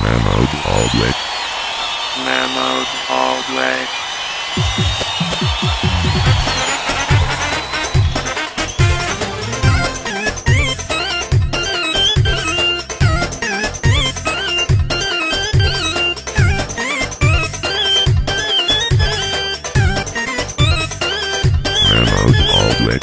Memo Public. Memo Public. Memo Public.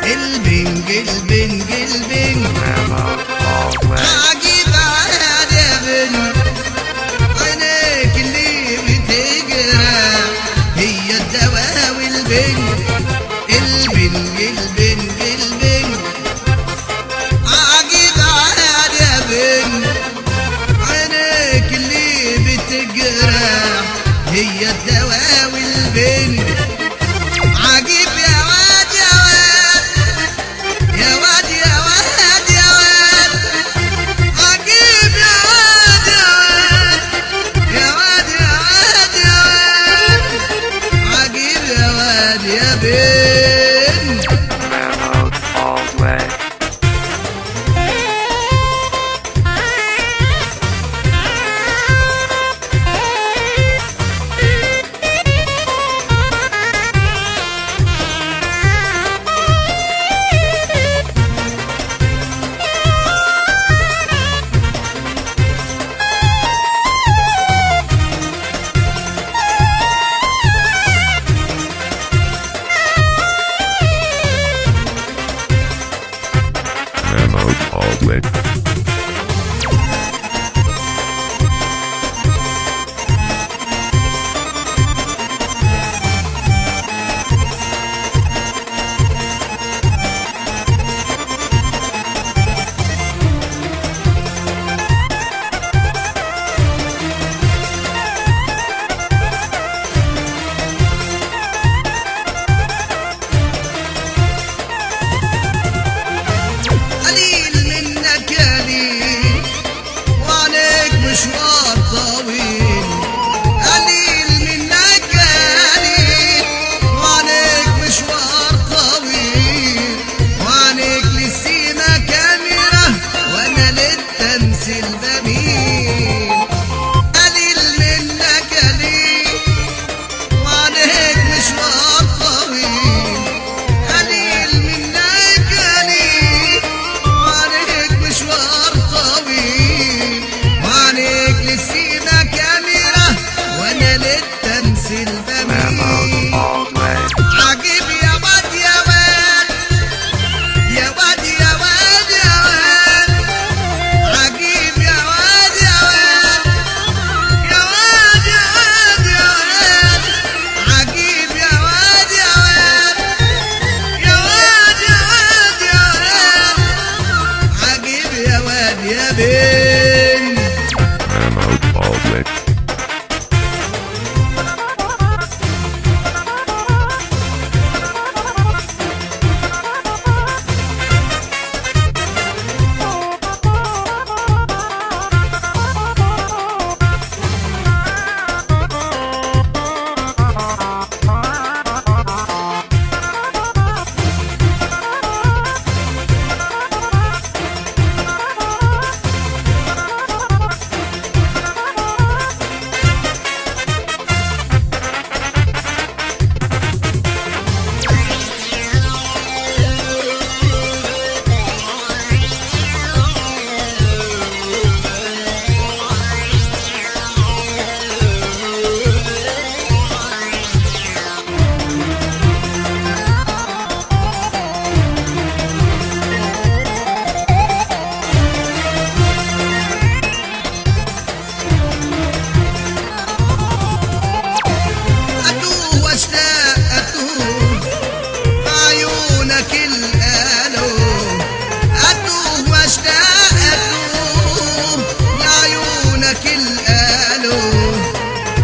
البنج البنج البنج Memo Public. عجيب عاد يا بنت عينيك اللي بتجرى هي الدواء والبنج البنج البنج البنج عجيب عاد يا بنت عينيك اللي بتجرى هي الدواء والبنج عجيب يا واد يا واد يا واد يا واد يا واد عجيب يا واد يا واد يا واد يا واد يا واد عجيب يا واد يا بنت Memo Public. Memo Public. قليل منك يا ليل وعليك مشوار طويل قليل منك يا ليل وعليك مشوار طويل وعليك للسيما كاميرا وانا للتمثيل بميل قليل منك يا ليل وعليك مشوار طويل قليل منك يا ليل وعليك مشوار طويل وعليك للسيما كاميرا وانا للتمثيل Memo بميل Public. عجيب يا واد يا واد يا واد يا واد يا واد عجيب يا واد يا واد يا واد يا واد يا واد عجيب يا واد يا واد يا واد يا واد يا واد عجيب يا واد يا بنت Memo Public.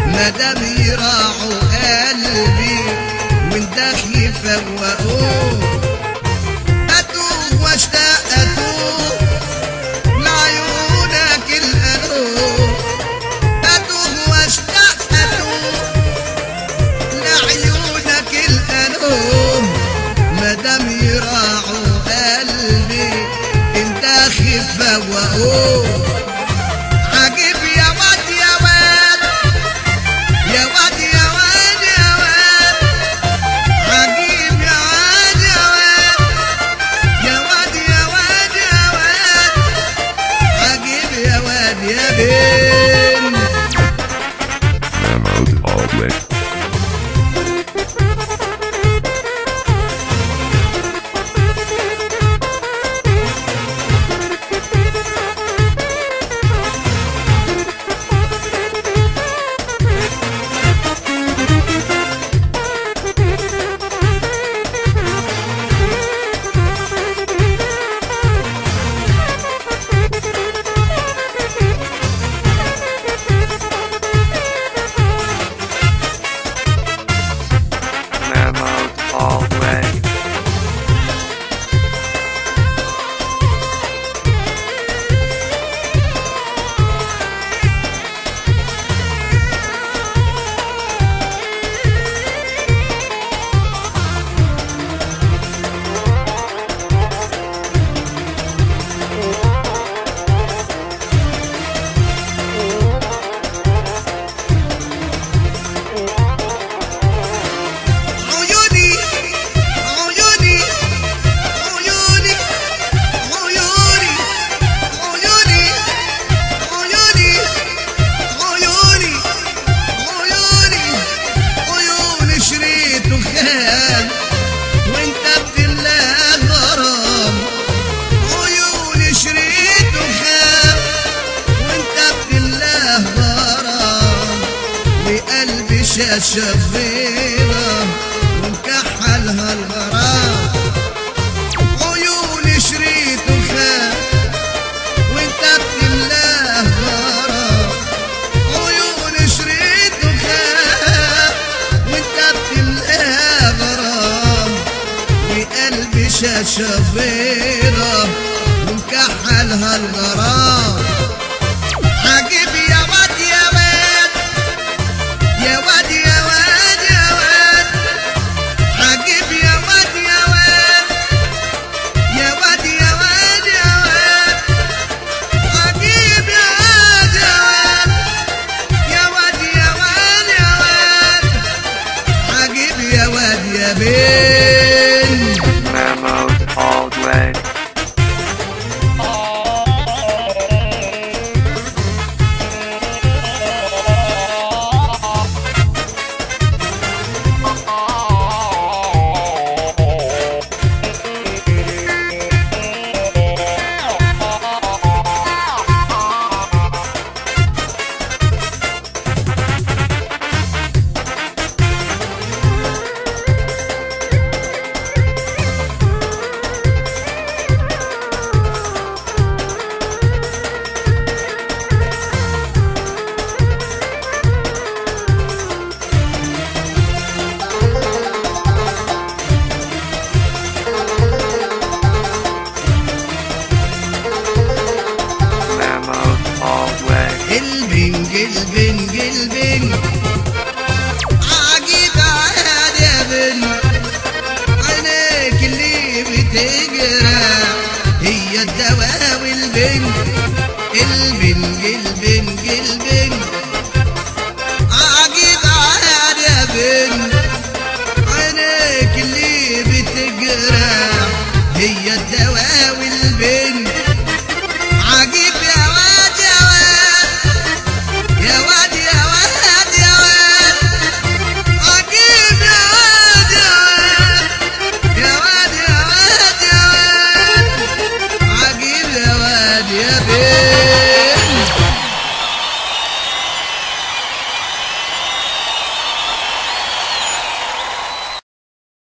مدام يراعوا قلبي وانت خيفة وأقول واقول عجيب يا واد يا واد يا واد يا واد يا واد عجيب يا واد يا واد يا واد يا واد يا واد عجيب يا واد يا بنت Memo Public. Memo Hallway. عيوني عيوني عيوني عيوني عيوني عيوني عيوني عيوني عيوني شريط وخان وانت بتملاها غرام عيوني شريط وخان وانت بتملاها غرام وقلبي شاشة بيضة ومكحلها الغرام عيوني شريط وخان وانت بتملاها غرام عيوني شريط وخان وانت بتملاها غرام وقلبي شاشة بيضة ومكحلها الغرام عجيب يا واد يا واد يا واد يا واد يا واد عجيب يا واد يا واد يا واد يا واد يا واد عجيب يا واد يا واد يا واد يا واد يا واد عجيب يا واد يا بيه